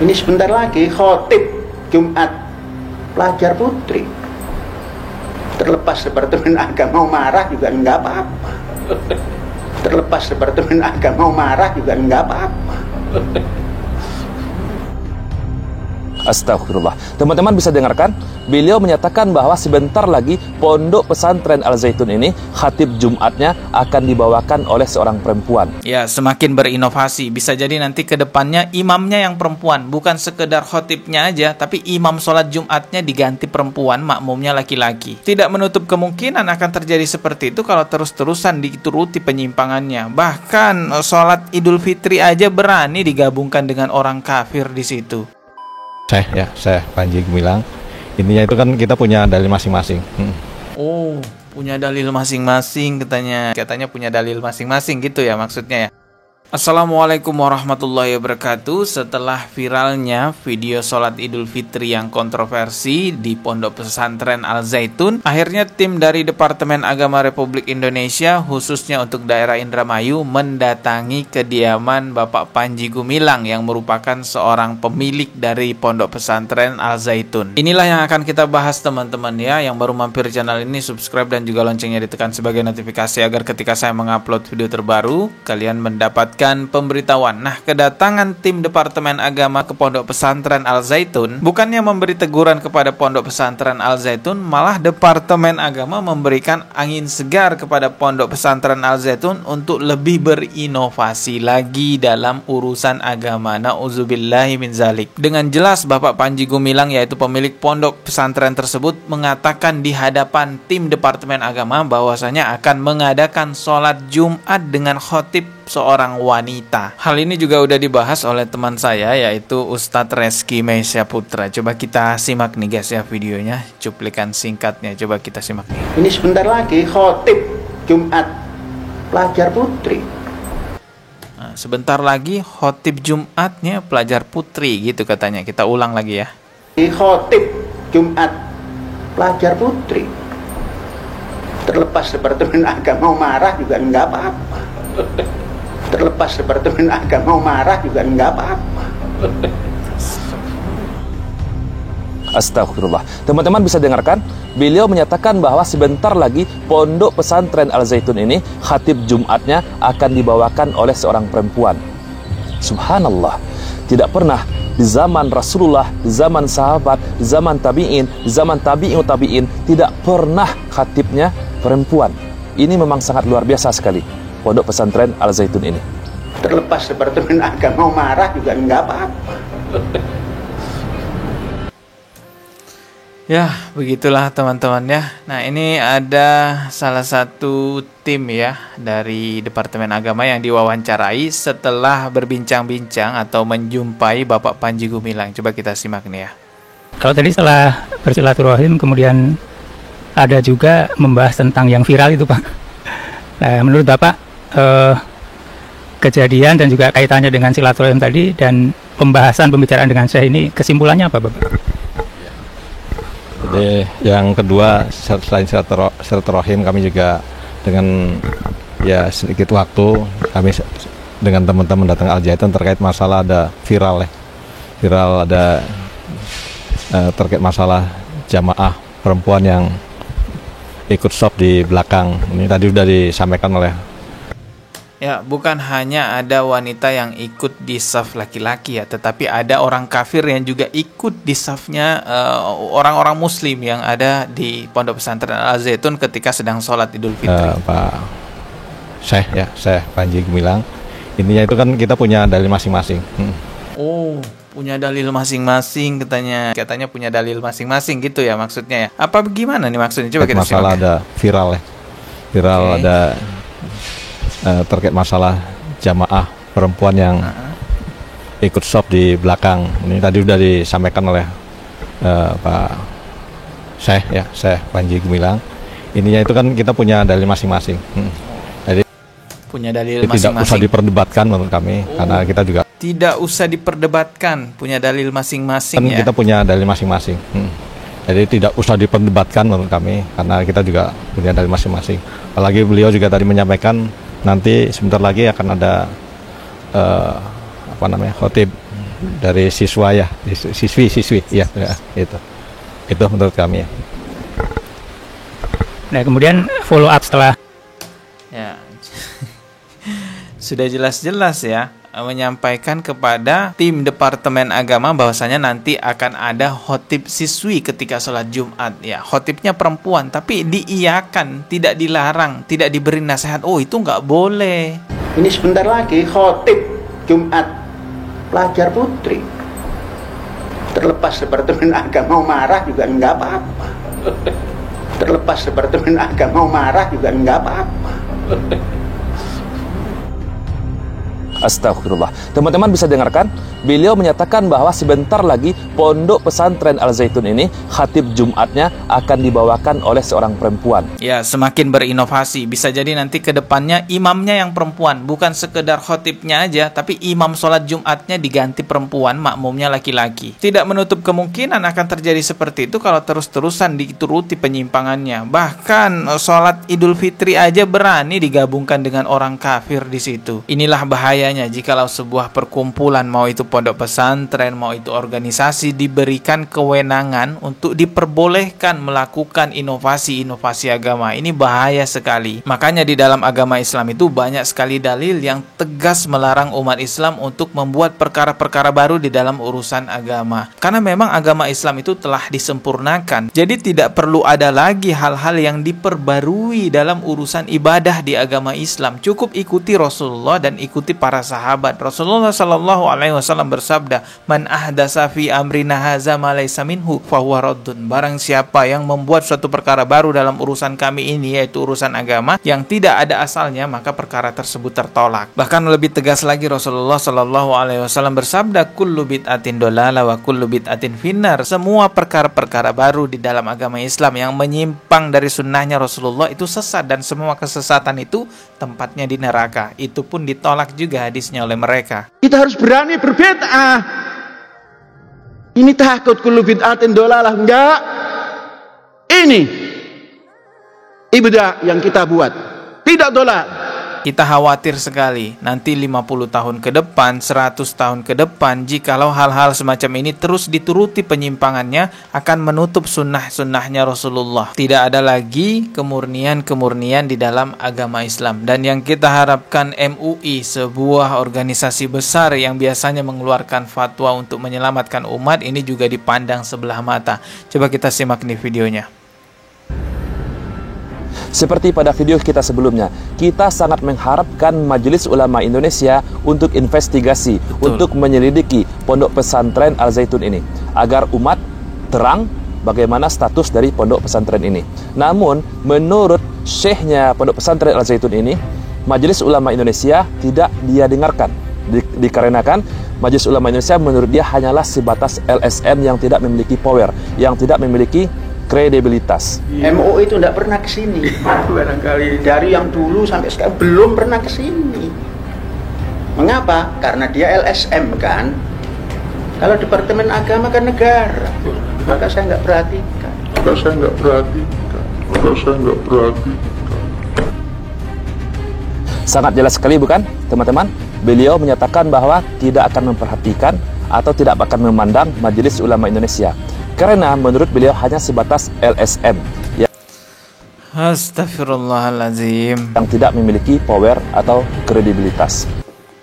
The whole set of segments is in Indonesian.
Ini sebentar lagi khotib Jumat pelajar putri. Terlepas Departemen Agama marah juga nggak apa-apa. Terlepas Departemen Agama marah juga nggak apa-apa. Astagfirullah. Teman-teman bisa dengarkan, beliau menyatakan bahwa sebentar lagi pondok pesantren Al-Zaitun ini khatib Jumatnya akan dibawakan oleh seorang perempuan. Ya, semakin berinovasi. Bisa jadi nanti ke depannya imamnya yang perempuan, bukan sekedar khotibnya aja, tapi imam sholat Jumatnya diganti perempuan, makmumnya laki-laki. Tidak menutup kemungkinan akan terjadi seperti itu kalau terus-terusan dituruti penyimpangannya. Bahkan sholat Idul Fitri aja berani digabungkan dengan orang kafir di situ. Saya Panji Gumilang. Intinya itu kan kita punya dalil masing-masing. Oh, punya dalil masing-masing katanya punya dalil masing-masing gitu ya maksudnya ya. Assalamualaikum warahmatullahi wabarakatuh. Setelah viralnya video sholat Idul Fitri yang kontroversi di Pondok Pesantren Al-Zaitun, akhirnya tim dari Departemen Agama Republik Indonesia khususnya untuk daerah Indramayu mendatangi kediaman Bapak Panji Gumilang yang merupakan seorang pemilik dari Pondok Pesantren Al-Zaitun. Inilah yang akan kita bahas teman-teman ya. Yang baru mampir channel ini, subscribe dan juga loncengnya ditekan sebagai notifikasi agar ketika saya mengupload video terbaru kalian mendapatkan pemberitahuan. Nah, kedatangan tim Departemen Agama ke Pondok Pesantren Al-Zaitun bukannya memberi teguran kepada Pondok Pesantren Al-Zaitun, malah Departemen Agama memberikan angin segar kepada Pondok Pesantren Al-Zaitun untuk lebih berinovasi lagi dalam urusan agama. Nauzubillahi min zalik. Dengan jelas Bapak Panji Gumilang, yaitu pemilik pondok pesantren tersebut, mengatakan di hadapan tim Departemen Agama bahwasanya akan mengadakan sholat Jumat dengan khotib seorang wanita. Hal ini juga udah dibahas oleh teman saya, yaitu Ustadz Reski Meisya Putra. Coba kita simak nih guys ya videonya, cuplikan singkatnya. Coba kita simak nih. Ini sebentar lagi khotib Jumat pelajar putri. Nah, sebentar lagi khotib Jumatnya pelajar putri gitu katanya. Kita ulang lagi ya. Khotib Jumat pelajar putri. Terlepas Departemen Agama marah juga nggak apa-apa. Terlepas Departemen Agama marah juga nggak apa-apa. Astagfirullah. Teman-teman bisa dengarkan, beliau menyatakan bahwa sebentar lagi pondok pesantren Al-Zaitun ini khatib Jumatnya akan dibawakan oleh seorang perempuan. Subhanallah. Tidak pernah di zaman Rasulullah, di zaman sahabat, di zaman tabi'in, di zaman tabi'in tabi'in tidak pernah khatibnya perempuan. Ini memang sangat luar biasa sekali pondok pesantren Al-Zaitun ini. Terlepas Departemen Agama marah juga nggak apa-apa. Ya, begitulah teman-teman ya. Nah, ini ada salah satu tim ya dari Departemen Agama yang diwawancarai setelah berbincang-bincang atau menjumpai Bapak Panji Gumilang. Coba kita simak nih ya. Kalau tadi setelah bersilaturahim kemudian ada juga membahas tentang yang viral itu Pak. Nah, menurut Bapak kejadian dan juga kaitannya dengan silaturahim tadi dan pembicaraan dengan saya ini kesimpulannya apa Bapak? Jadi yang kedua, selain silaturahim, kami juga dengan ya sedikit waktu kami dengan teman-teman datang Al-Zaitun terkait masalah ada viral ada terkait masalah jamaah perempuan yang ikut shop di belakang. Ini tadi sudah disampaikan oleh. Ya, bukan hanya ada wanita yang ikut di saf laki-laki ya, tetapi ada orang kafir yang juga ikut di safnya orang-orang muslim yang ada di Pondok Pesantren Al-Zaitun ketika sedang sholat Idul Fitri. Pak saya Panji Gumilang. Intinya itu kan kita punya dalil masing-masing. Oh, punya dalil masing-masing katanya punya dalil masing-masing gitu ya maksudnya ya. Apa gimana nih maksudnya? Coba kita masalah simak. Ada viral okay. Ada terkait masalah jamaah perempuan yang ikut shop di belakang. Ini tadi sudah disampaikan oleh Pak saya Panji Gumilang. Intinya itu kan kita punya dalil masing-masing. Jadi punya dalil masing-masing. Tidak usah diperdebatkan menurut kami karena kita juga tidak usah diperdebatkan, punya dalil masing-masing kan ya. Kita punya dalil masing-masing. Jadi tidak usah diperdebatkan menurut kami karena kita juga punya dalil masing-masing. Apalagi beliau juga tadi menyampaikan nanti sebentar lagi akan ada khotib dari siswa ya, siswi ya, itu menurut kami ya. Nah, kemudian follow up setelah Ya, sudah jelas-jelas ya menyampaikan kepada tim Departemen Agama bahwasanya nanti akan ada khotib siswi ketika sholat Jumat ya. Khotibnya perempuan tapi diiyakan, tidak dilarang, tidak diberi nasihat. Oh, itu nggak boleh. Ini sebentar lagi khotib Jumat pelajar putri. Terlepas Departemen Agama mau marah juga nggak apa-apa. Terlepas Departemen Agama mau marah juga nggak apa-apa. Astagfirullah. Teman-teman bisa dengarkan, beliau menyatakan bahwa sebentar lagi pondok pesantren Al-Zaitun ini khatib Jumatnya akan dibawakan oleh seorang perempuan. Ya, semakin berinovasi. Bisa jadi nanti ke depannya imamnya yang perempuan, bukan sekedar khotibnya aja, tapi imam sholat Jumatnya diganti perempuan, makmumnya laki-laki. Tidak menutup kemungkinan akan terjadi seperti itu kalau terus-terusan dituruti penyimpangannya. Bahkan sholat Idul Fitri aja berani digabungkan dengan orang kafir di situ. Inilah bahayanya jikalau sebuah perkumpulan, mau itu pondok pesantren, mau itu organisasi, diberikan kewenangan untuk diperbolehkan melakukan inovasi-inovasi agama. Ini bahaya sekali. Makanya di dalam agama Islam itu banyak sekali dalil yang tegas melarang umat Islam untuk membuat perkara-perkara baru di dalam urusan agama. Karena memang agama Islam itu telah disempurnakan. Jadi tidak perlu ada lagi hal-hal yang diperbarui dalam urusan ibadah di agama Islam. Cukup ikuti Rasulullah dan ikuti para sahabat. Rasulullah sallallahu alaihi wasallam bersabda, "Man ahdasa fi amrina hadza ma laysa minhu fahuwa raddun." Barang siapa yang membuat suatu perkara baru dalam urusan kami ini, yaitu urusan agama, yang tidak ada asalnya, maka perkara tersebut tertolak. Bahkan lebih tegas lagi Rasulullah sallallahu alaihi wasallam bersabda, "Kullu bid'atin dolalah wa kullu bid'atin finnar." Semua perkara-perkara baru di dalam agama Islam yang menyimpang dari sunnahnya Rasulullah itu sesat, dan semua kesesatan itu tempatnya di neraka. Itu pun ditolak juga hadisnya oleh mereka. Kita harus berani berbid'ah. Ini takut kullu bid'atin dolalah, enggak. Ini ibadah yang kita buat tidak dolal. Kita khawatir sekali nanti 50 tahun ke depan, 100 tahun ke depan, jikalau hal-hal semacam ini terus dituruti penyimpangannya, akan menutup sunnah-sunnahnya Rasulullah. Tidak ada lagi kemurnian-kemurnian di dalam agama Islam. Dan yang kita harapkan MUI, sebuah organisasi besar yang biasanya mengeluarkan fatwa untuk menyelamatkan umat, ini juga dipandang sebelah mata. Coba kita simak nih videonya. Seperti pada video kita sebelumnya, kita sangat mengharapkan Majelis Ulama Indonesia untuk investigasi, untuk menyelidiki pondok pesantren Al-Zaitun ini, agar umat terang bagaimana status dari pondok pesantren ini. Namun, menurut syekhnya pondok pesantren Al-Zaitun ini, Majelis Ulama Indonesia tidak dia dengarkan. Dikarenakan Majelis Ulama Indonesia menurut dia hanyalah sebatas LSM yang tidak memiliki power, yang tidak memiliki kredibilitas. MUI itu tidak pernah kesini. Barangkali dari yang dulu sampai sekarang belum pernah kesini. Mengapa? Karena dia LSM kan. Kalau Departemen Agama kan negara. Maka saya nggak perhatikan. Sangat jelas sekali bukan, teman-teman? Beliau menyatakan bahwa tidak akan memperhatikan atau tidak akan memandang Majelis Ulama Indonesia. Karena menurut beliau hanya sebatas LSM Astagfirullahaladzim, yang tidak memiliki power atau kredibilitas.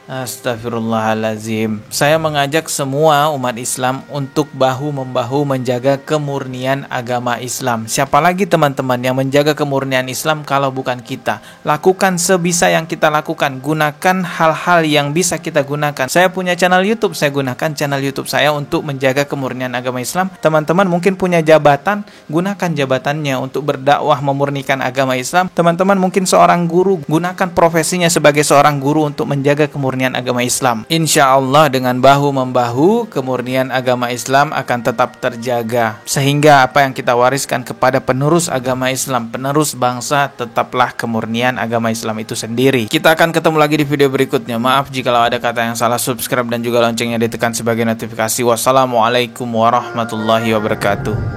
Astagfirullahaladzim. Saya mengajak semua umat Islam untuk bahu-membahu menjaga kemurnian agama Islam. Siapa lagi teman-teman yang menjaga kemurnian Islam kalau bukan kita? Lakukan sebisa yang kita lakukan. Gunakan hal-hal yang bisa kita gunakan. Saya punya channel YouTube, saya gunakan channel YouTube saya untuk menjaga kemurnian agama Islam. Teman-teman mungkin punya jabatan, gunakan jabatannya untuk berdakwah memurnikan agama Islam. Teman-teman mungkin seorang guru, gunakan profesinya sebagai seorang guru untuk menjaga kemurnian agama Islam. Insya Allah dengan bahu-membahu kemurnian agama Islam akan tetap terjaga, sehingga apa yang kita wariskan kepada penerus agama Islam, penerus bangsa, tetaplah kemurnian agama Islam itu sendiri. Kita akan ketemu lagi di video berikutnya. Maaf jikalau ada kata yang salah. Subscribe dan juga loncengnya ditekan sebagai notifikasi. Wassalamualaikum warahmatullahi wabarakatuh.